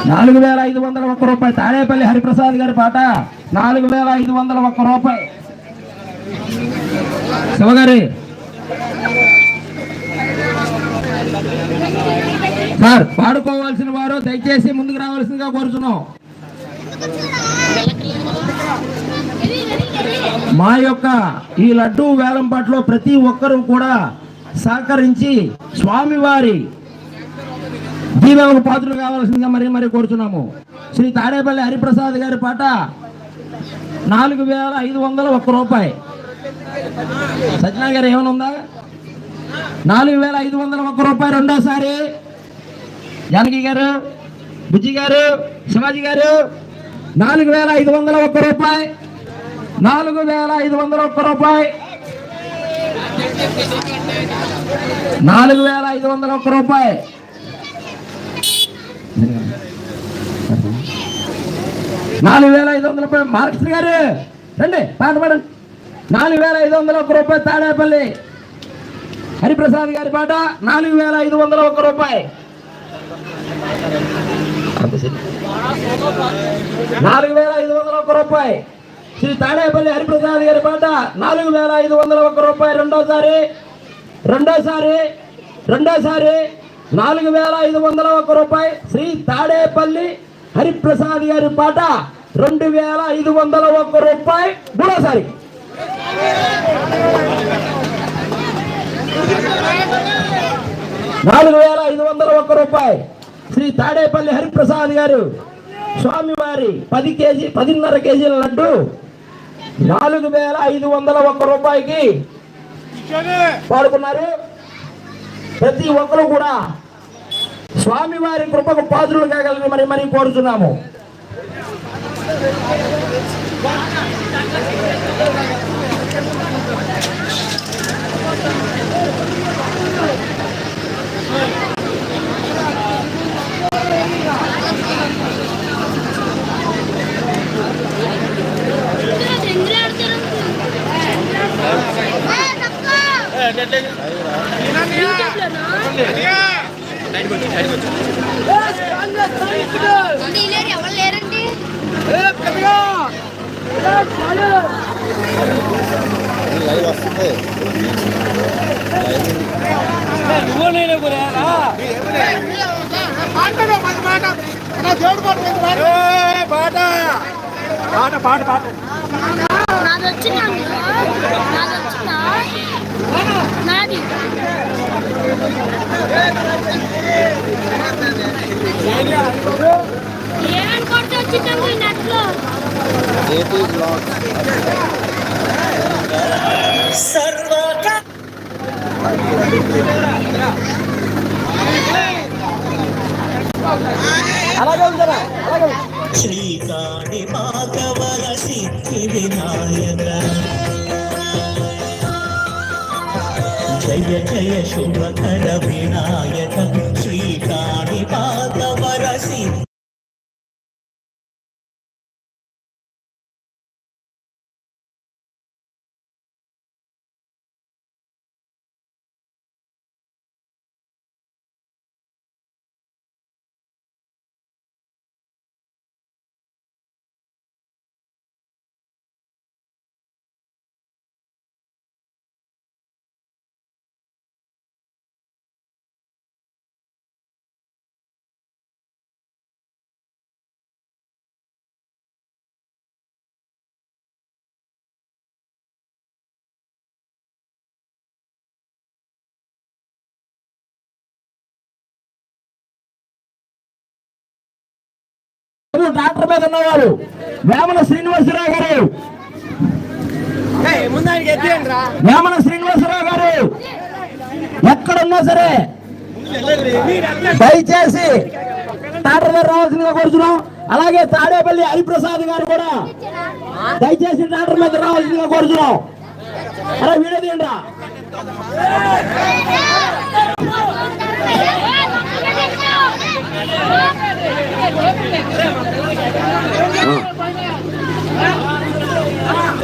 4,501 రూపాయలు తాడేపల్లి హరిప్రసాద్ గారి పాట 4,501 రూపాయలు. శివగారి సార్ పాడుకోవాల్సిన వారు దయచేసి ముందుకు రావాల్సిందిగా కోరుతున్నాం. మా యొక్క ఈ లడ్డూ వేలంపాట్లో ప్రతి ఒక్కరూ కూడా సహకరించి స్వామివారి దీవెనకు పాత్రలు కావాల్సిందిగా మరి కోరుతున్నాము. శ్రీ తాడేపల్లి హరిప్రసాద్ గారి పాట 4,501 రూపాయలు. సజ్జనా గారు ఏమైనా ఉందా? 4,501 రూపాయలు. రెండోసారి జానకి గారు, బుజ్జి గారు, శివాజీ గారు 4,501 రూపాయలు. 4,501 రూపాయలు. 4,501 రూపాయలు. 4,500 రూపాయలు. మహారాష్ట్ర గారు రండి పాట పాడండి. 4,501 రూపాయలు తాడేపల్లి హరిప్రసాద్ గారి పాట 4,501 రూపాయలు. 4,501 రూపాయలు. శ్రీ తాడేపల్లి హరిప్రసాద్ గారి పాట 4,501 రూపాయలు. రెండోసారి 4,501 రూపాయలు. శ్రీ తాడేపల్లి హరిప్రసాద్ గారి పాట 2,501 రూపాయలు. మూడోసారి 4,501 రూపాయలు. శ్రీ తాడేపల్లి హరిప్రసాద్ గారు స్వామివారి 10.5 కేజీల లడ్డు 4,501 రూపాయలకి పాడుకున్నారు. ప్రతి ఒక్కరు కూడా స్వామివారి కృపకు పాత్రులు కాగలని మరి కోరుతున్నాము. శ్రీకాళి మాధవర సిద్ధి వినాయక జయ జయ శుభకర వినాయక శ్రీకాళి మాధవర సిద్ధి డాక్టర్ మీద ఉన్నవారు వేమన శ్రీనివాసరావు గారు, వేమన శ్రీనివాసరావు గారు ఎక్కడున్నా సరే దయచేసి డాక్టర్ గారు రావాల్సిందిగా కోరుతున్నాం. అలాగే తాడేపల్లి హరిప్రసాద్ గారు కూడా దయచేసి డాక్టర్ మీద రావాల్సిందిగా కోరుతున్నాం. అలా వీడియో తీయండి.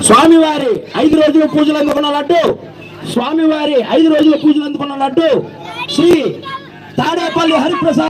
స్వామివారి 5 రోజుల పూజలు అందుకున్న లడ్డు, స్వామివారి 5 రోజుల పూజలు అందుకున్న లడ్డు శ్రీ తాడేపల్లి హరిప్రసాద్